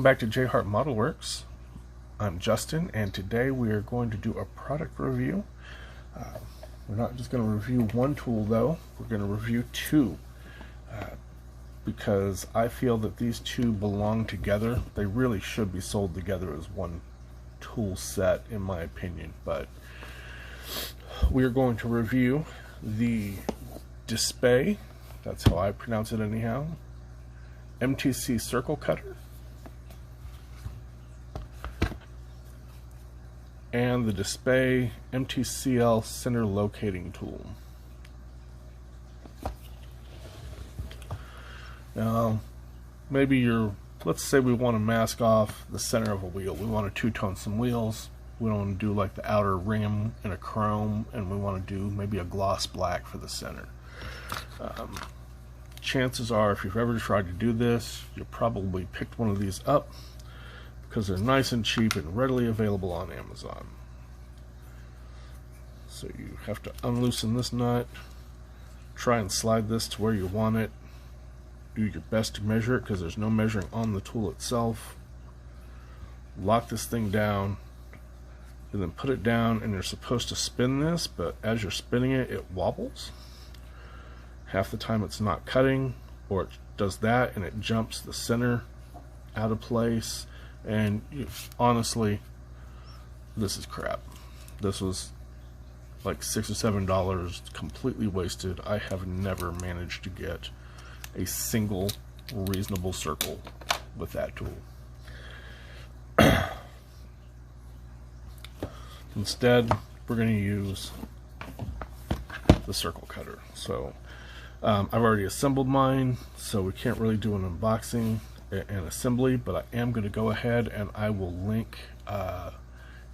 Welcome back to J Hart Model Works. I'm Justin, and today we are going to do a product review. We're not just going to review one tool though, we're going to review two because I feel that these two belong together. They really should be sold together as one tool set in my opinion, but we are going to review the Dispae, that's how I pronounce it anyhow, MTC circle cutter and the Dispae MTCL center locating tool. Now, maybe let's say we want to mask off the center of a wheel. We want to two-tone some wheels. We want to do like the outer rim in a chrome, and we want to do maybe a gloss black for the center. Chances are, if you've ever tried to do this, you probably picked one of these up because they're nice and cheap and readily available on Amazon. So you have to unloosen this nut, try and slide this to where you want it, do your best to measure it because there's no measuring on the tool itself, lock this thing down, and then put it down, and you're supposed to spin this, but as you're spinning it, it wobbles. Half the time it's not cutting, or it does that and it jumps the center out of place. And honestly, this is crap. This was like $6 or $7 completely wasted. I have never managed to get a single reasonable circle with that tool. Instead, we're going to use the circle cutter. So I've already assembled mine, so we can't really do an unboxing and assembly, but I am going to go ahead and I will link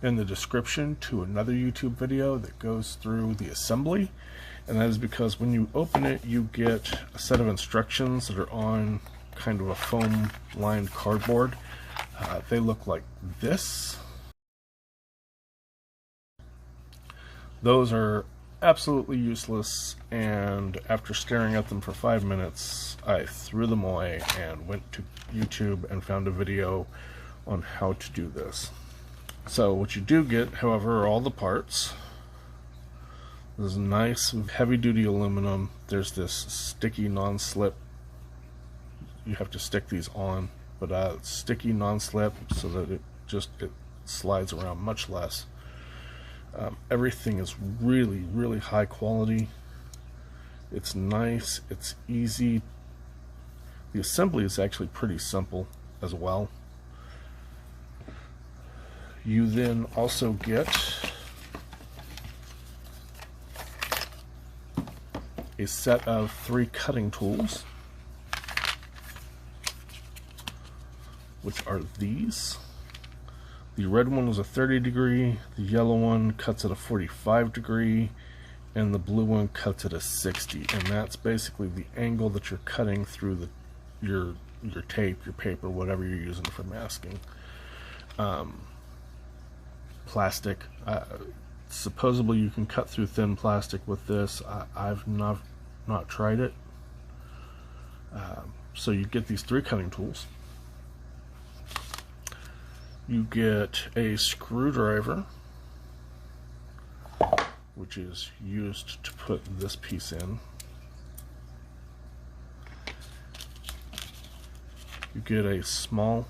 in the description to another YouTube video that goes through the assembly, and that is because when you open it you get a set of instructions that are on kind of a foam lined cardboard. They look like this. Those are absolutely useless, and after staring at them for 5 minutes I threw them away and went to YouTube and found a video on how to do this. So what you do get, however, are all the parts. This is nice heavy duty aluminum. There's this sticky non-slip, you have to stick these on, but sticky non-slip so that it slides around much less. Everything is really high quality. It's nice, it's easy. The assembly is actually pretty simple as well. You then also get a set of 3 cutting tools, which are these. The red one is a 30 degree, the yellow one cuts at a 45 degree, and the blue one cuts at a 60, and that's basically the angle that you're cutting through your tape, your paper, whatever you're using for masking. Plastic, supposedly you can cut through thin plastic with this. I've not tried it. So you get these 3 cutting tools. You get a screwdriver, which is used to put this piece in. You get a small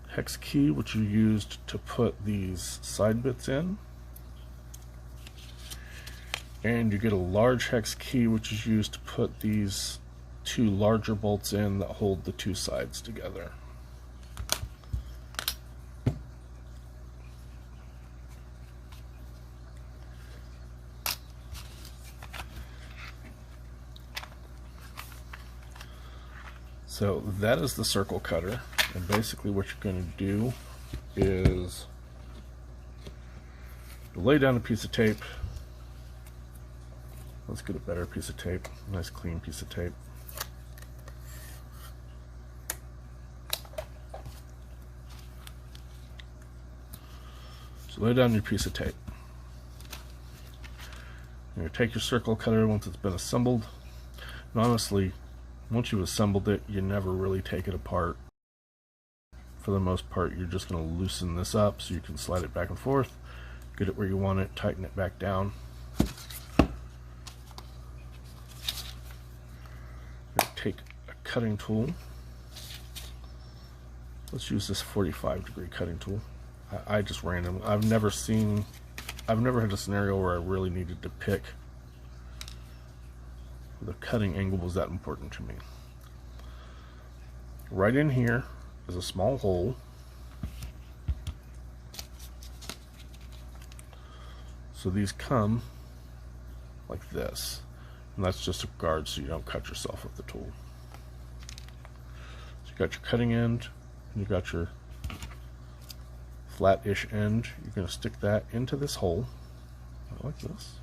hex key, which you used to put these side bits in. And you get a large hex key, which is used to put these 2 larger bolts in that hold the 2 sides together. So that is the circle cutter, and basically what you're going to do is lay down a piece of tape. Let's get a better piece of tape, a nice clean piece of tape. So lay down your piece of tape. You're going to take your circle cutter once it's been assembled, and honestly, once you've assembled it, you never really take it apart for the most part, you're just going to loosen this up so you can slide it back and forth, get it where you want it, tighten it back down. Take a cutting tool. Let's use this 45-degree cutting tool. I just random. I've never had a scenario where I really needed to pick. The cutting angle was that important to me. Right in here is a small hole. So these come like this, and that's just a guard so you don't cut yourself with the tool. So you got your cutting end, and you got your flat-ish end. You're going to stick that into this hole like this,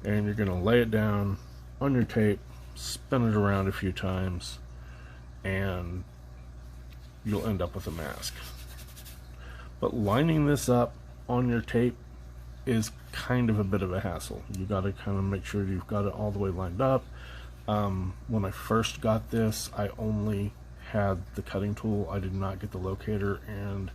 and you're going to lay it down on your tape, spin it around a few times, and you'll end up with a mask. But lining this up on your tape is kind of a bit of a hassle. You got to kind of make sure you've got it all the way lined up. When I first got this, I only had the cutting tool. I did not get the locator, and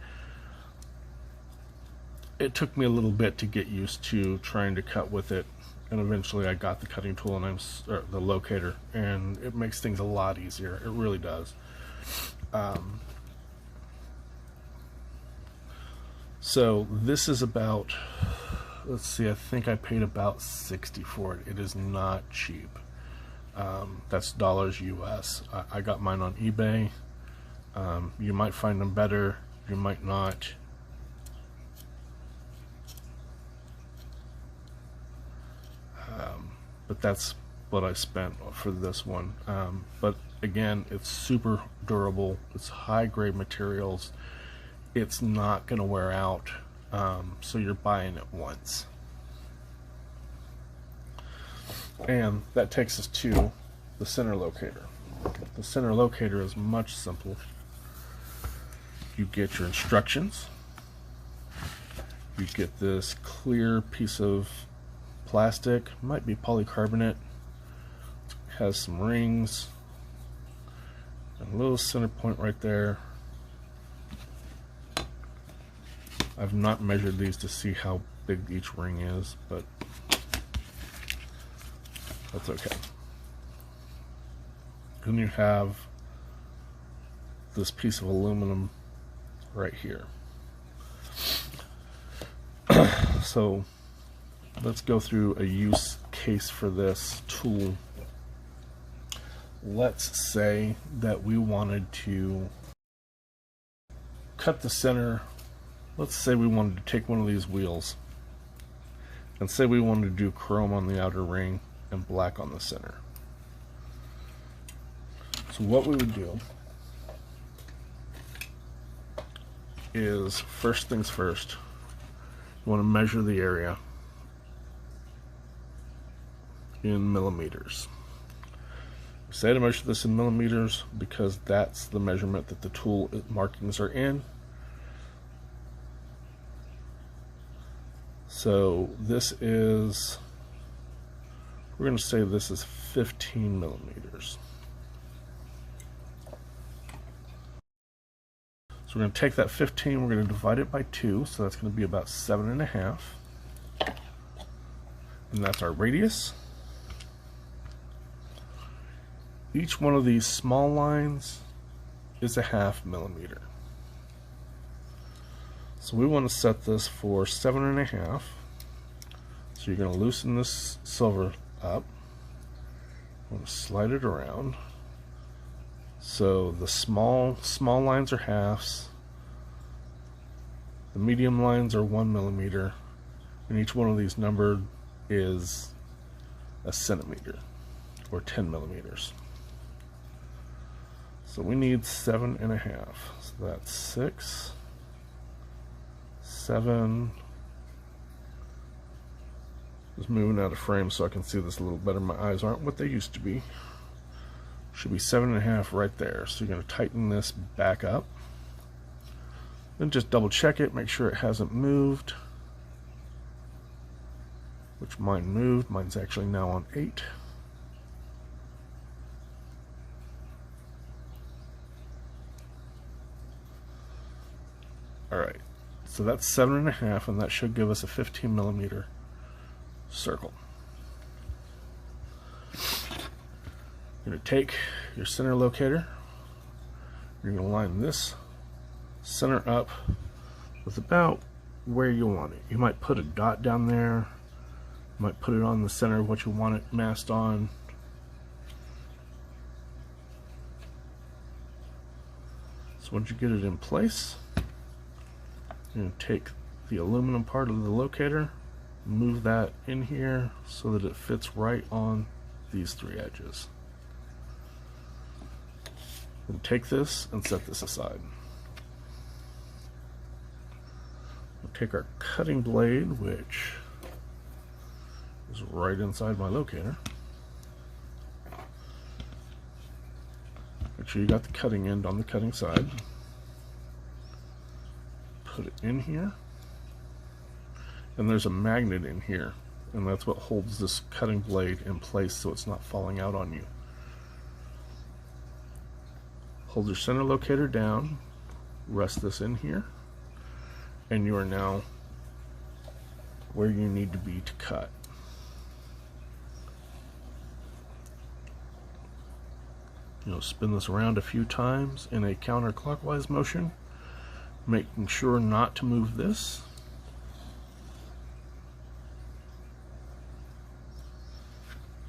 it took me a little bit to get used to trying to cut with it. And eventually I got the cutting tool and the locator, and it makes things a lot easier. It really does. So this is about, let's see, I think I paid about $60 for it. It is not cheap. That's dollars US. I got mine on eBay. You might find them better, you might not. But that's what I spent for this one. But again, it's super durable. It's high grade materials. It's not going to wear out. So you're buying it once. And that takes us to the center locator. The center locator is much simpler. You get your instructions. You get this clear piece of plastic, might be polycarbonate, has some rings, and a little center point right there. I've not measured these to see how big each ring is, but that's okay. Then you have this piece of aluminum right here. So let's go through a use case for this tool. Let's say that we wanted to cut the center. Let's say we wanted to take one of these wheels and say we wanted to do chrome on the outer ring and black on the center. So what we would do is, first things first, you want to measure the area in millimeters. Say to measure this in millimeters because that's the measurement that the tool markings are in. So this is, we're going to say this is 15 millimeters. So we're going to take that 15, we're going to divide it by 2, so that's going to be about 7.5. And that's our radius. Each one of these small lines is a 0.5 millimeter. So we want to set this for 7.5. So you're going to loosen this silver up. I'm going to slide it around. So the small lines are halves. The medium lines are 1 millimeter. And each one of these numbered is a centimeter, or 10 millimeters. So we need 7.5. So that's 6, 7. Just moving out of frame so I can see this a little better. My eyes aren't what they used to be. Should be 7.5 right there. So you're going to tighten this back up. Then just double check it, make sure it hasn't moved. Which mine moved. Mine's actually now on 8. Alright, so that's 7.5, and that should give us a 15 millimeter circle. You're going to take your center locator, you're going to line this center up with about where you want it. You might put a dot down there, you might put it on the center of what you want it masked on. So once you get it in place, you're going to take the aluminum part of the locator, move that in here so that it fits right on these three edges. And take this and set this aside. We'll take our cutting blade, which is right inside my locator. Make sure you got the cutting end on the cutting side. Put it in here. And there's a magnet in here, and that's what holds this cutting blade in place so it's not falling out on you. Hold your center locator down, rest this in here, and you are now where you need to be to cut. Spin this around a few times in a counterclockwise motion, making sure not to move this.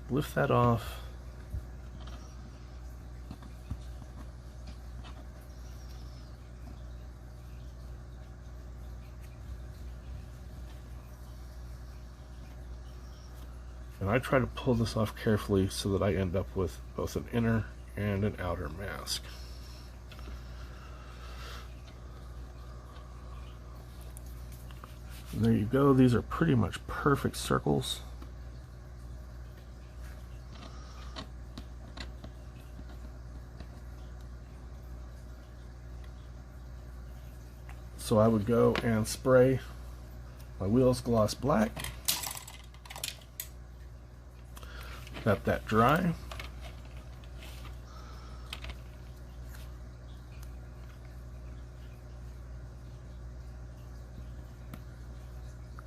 Lift that off. And I try to pull this off carefully so that I end up with both an inner and an outer mask. And there you go. These are pretty much perfect circles. So I would go and spray my wheels gloss black. Let that dry.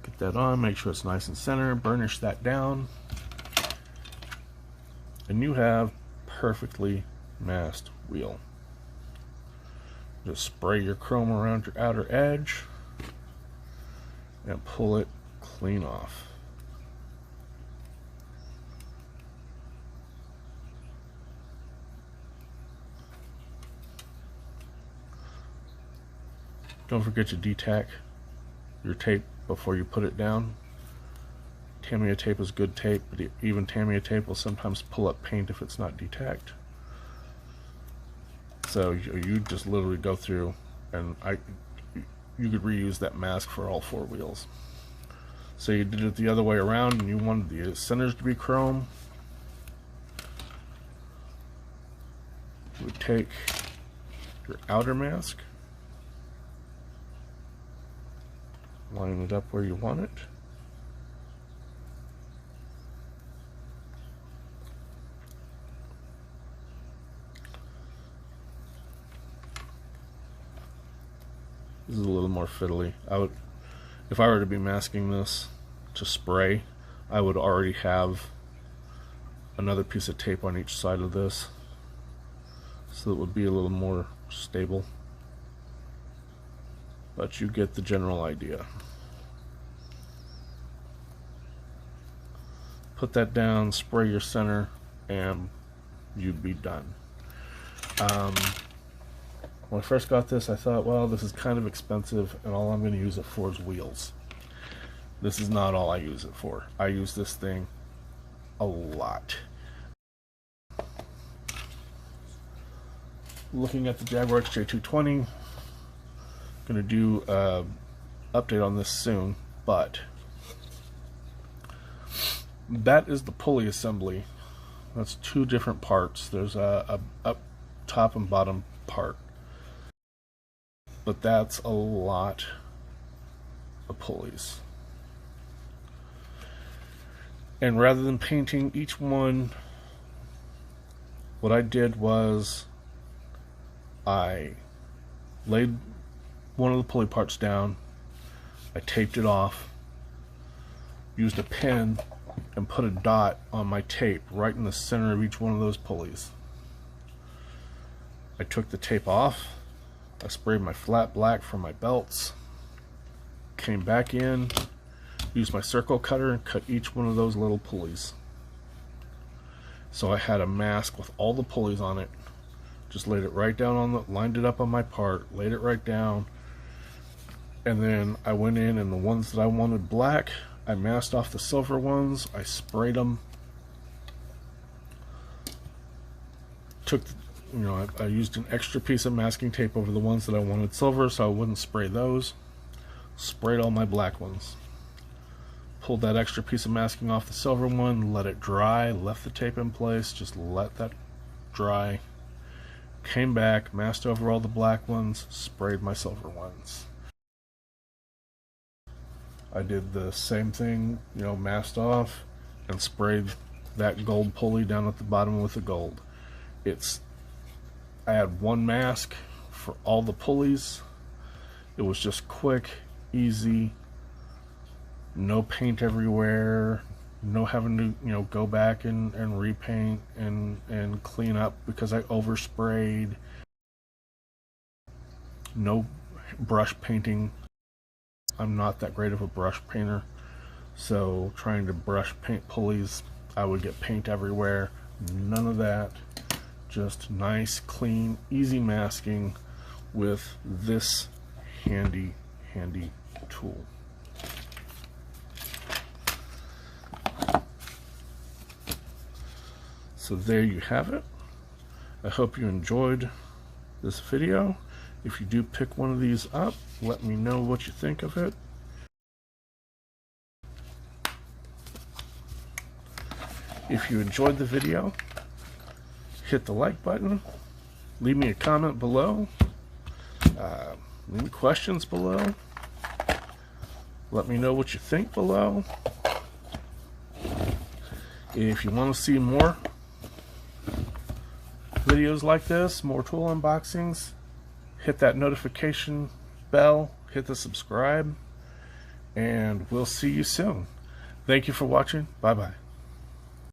Get that on, make sure it's nice and center, burnish that down, and you have perfectly masked wheel. Just spray your chrome around your outer edge and pull it clean off. Don't forget to detack your tape before you put it down. Tamiya tape is good tape, but even Tamiya tape will sometimes pull up paint if it's not detacked. So you just literally go through, and you could reuse that mask for all four wheels. So you did it the other way around and you wanted the centers to be chrome. You would take your outer mask, line it up where you want it. This is a little more fiddly. If I were to be masking this to spray, I would already have another piece of tape on each side of this, so it would be a little more stable. But you get the general idea. Put that down, spray your center, and you'd be done. When I first got this, I thought, well, this is kind of expensive, and all I'm going to use it for is wheels. This is not all I use it for. I use this thing a lot. Looking at the Jaguar XJ220, going to do an update on this soon, but that is the pulley assembly. That's two different parts. There's a up top and bottom part, but that's a lot of pulleys. And rather than painting each one, what I did was I laid one of the pulley parts down. I taped it off, used a pen, and put a dot on my tape right in the center of each one of those pulleys. I took the tape off, I sprayed my flat black from my belts, came back in, used my circle cutter and cut each one of those little pulleys. So I had a mask with all the pulleys on it. Just laid it right down on the, lined it up on my part, laid it right down, and then I went in, and the ones that I wanted black, I masked off the silver ones, I sprayed them, took, you know, I used an extra piece of masking tape over the ones that I wanted silver so I wouldn't spray those, sprayed all my black ones, pulled that extra piece of masking off the silver one, let it dry, left the tape in place, just let that dry, came back, masked over all the black ones, sprayed my silver ones. I did the same thing, you know, masked off and sprayed that gold pulley down at the bottom with the gold. I had one mask for all the pulleys. It was just quick, easy, no paint everywhere, no having to, you know, go back and repaint and clean up because I oversprayed, no brush painting. I'm not that great of a brush painter, so trying to brush paint pulleys, I would get paint everywhere. None of that. Just nice, clean, easy masking with this handy tool. So there you have it. I hope you enjoyed this video. If you do pick one of these up, let me know what you think of it. If you enjoyed the video, hit the like button, leave me a comment below, leave me questions below, let me know what you think below. If you want to see more videos like this, more tool unboxings, hit that notification bell, hit the subscribe, and we'll see you soon. Thank you for watching. Bye bye.